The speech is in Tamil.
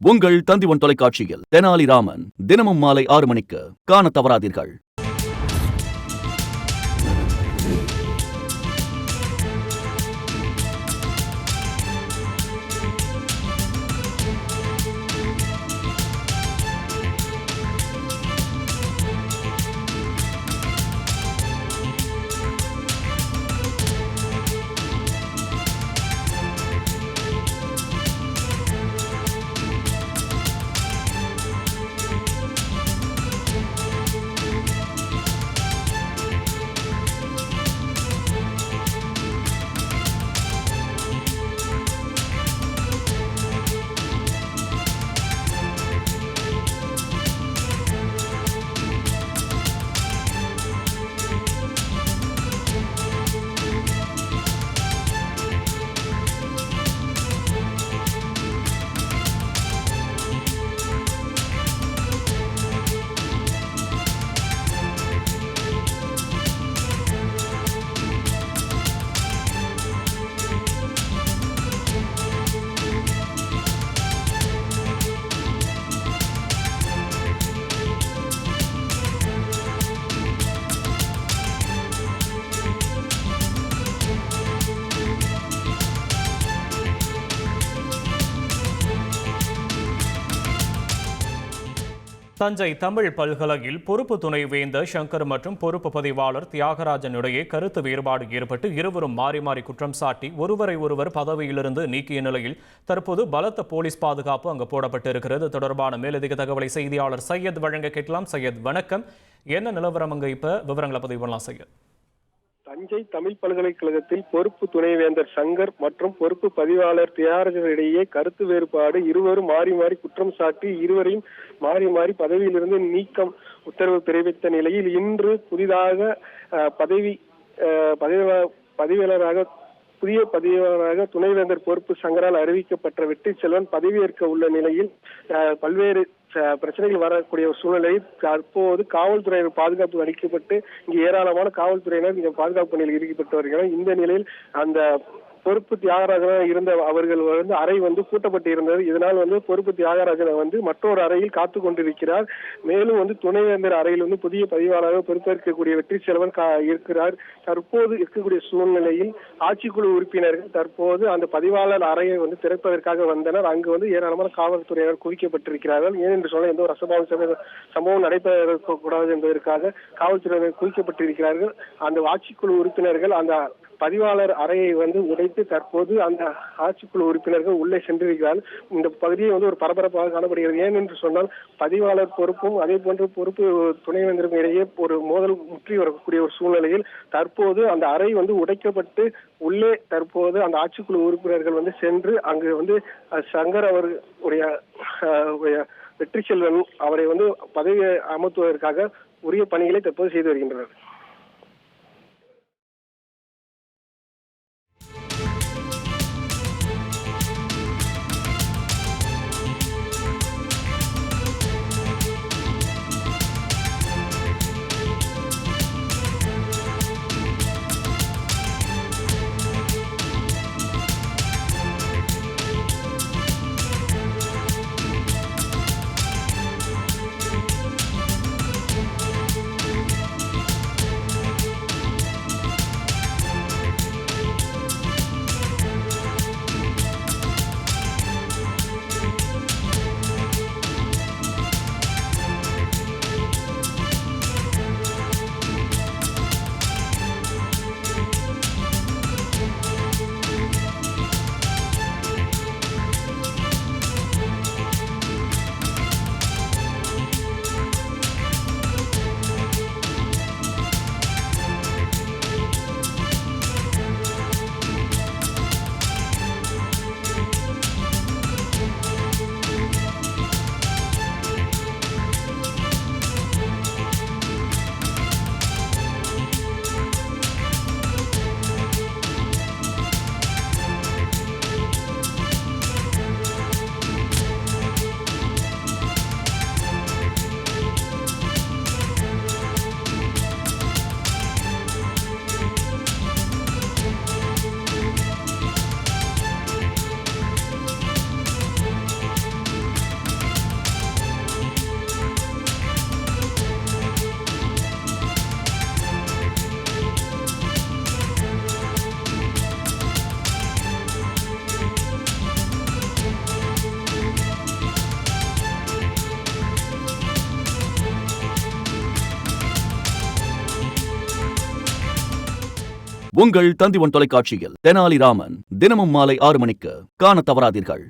உங்கள் தந்திவன் தொலைக்காட்சியில் தெனாலிராமன் தினமும் மாலை 6 மணிக்கு காண தவறாதீர்கள். தஞ்சை தமிழ் பல்கலையில் பொறுப்பு துணைவேந்தர் சங்கர் மற்றும் பொறுப்பு பதிவாளர் தியாகராஜன் இடையே கருத்து வேறுபாடு ஏற்பட்டு இருவரும் மாறி மாறி குற்றம் சாட்டி ஒருவரை ஒருவர் பதவியிலிருந்து நீக்கிய நிலையில் தற்போது பலத்த போலீஸ் பாதுகாப்பு அங்கு போடப்பட்டிருக்கிறது. தொடர்பான மேலதிக தகவலை செய்தியாளர் சையத் வழங்க கேட்கலாம். சையத் வணக்கம். என்ன நிலவரம் அங்க இப்ப விவரங்களை பதிவு பண்ணலாம் சையத்? தஞ்சை தமிழ் பல்கலைக்கழகத்தில் பொறுப்பு துணைவேந்தர் சங்கர் மற்றும் பொறுப்பு பதிவாளர் தியாகராஜன் இடையே கருத்து வேறுபாடு, இருவரும் மாறி மாறி குற்றம் சாட்டி இருவரையும் மாறி மாறி பதவியிலிருந்து நீக்கம் உத்தரவு பிறப்பித்த நிலையில் இன்று புதிதாக புதிய பதிவாளராக துணைவேந்தர் பொறுப்பு சங்கரால் அறிவிக்கப்பட்ட வெற்றி செல்வன் பதவியேற்க உள்ள நிலையில் பல்வேறு பிரச்சனைகள் வரக்கூடிய ஒரு சூழ்நிலையில் தற்போது காவல்துறையினர் பாதுகாப்பு அளிக்கப்பட்டு இங்கு ஏராளமான காவல்துறையினர் இங்க பாதுகாப்பு பணியில் ஈடுபட்டு வருகிறார். இந்த நிலையில் அந்த பொறுப்பு தியாகராஜனாக இருந்த அவர்கள் அறை பூட்டப்பட்டு இருந்தது. இதனால் பொறுப்பு தியாகராஜன் மற்றொரு அறையில் காத்து கொண்டிருக்கிறார். மேலும் துணைவேந்தர் அறையில் புதிய பதிவாளராக பொறுப்பேற்கக்கூடிய வெற்றி செல்வன் இருக்கிறார். தற்போது இருக்கக்கூடிய சூழ்நிலையில் ஆட்சிக்குழு உறுப்பினர்கள் தற்போது அந்த பதிவாளர் அறையை திறப்பதற்காக வந்தனர். அங்கு ஏராளமான காவல்துறையினர் குவிக்கப்பட்டிருக்கிறார்கள். ஏனென்று சொல்ல எந்த ஒரு அசம்பாவித சம்பவம் நடைபெறக்கூடாது என்பதற்காக காவல்துறையினர் குவிக்கப்பட்டிருக்கிறார்கள். அந்த ஆட்சிக்குழு உறுப்பினர்கள் அந்த பதிவாளர் அறையை உடைத்து தற்போது அந்த ஆட்சிக்குழு உறுப்பினர்கள் உள்ளே சென்றிருக்கிறார்கள். இந்த பகுதியை ஒரு பரபரப்பாக காணப்படுகிறது. ஏனென்று சொன்னால் பதிவாளர் பொறுப்பும் அதே போன்று பொறுப்பு துணைவேந்தருக்கும் இடையே ஒரு மோதல் முற்றி வரக்கூடிய ஒரு சூழ்நிலையில் தற்போது அந்த அறை உடைக்கப்பட்டு உள்ளே தற்போது அந்த ஆட்சிக்குழு உறுப்பினர்கள் சென்று அங்கு சங்கர் அவருடைய வெற்றி செல்வன் அவரை பதவி அமர்த்துவதற்காக உரிய பணிகளை தற்போது செய்து வருகின்றனர். உங்கள் தந்தி ஒன் தொலைக்காட்சியில் தெனாலிராமன் தினமும் மாலை 6 மணிக்கு காணத் தவறாதீர்கள்.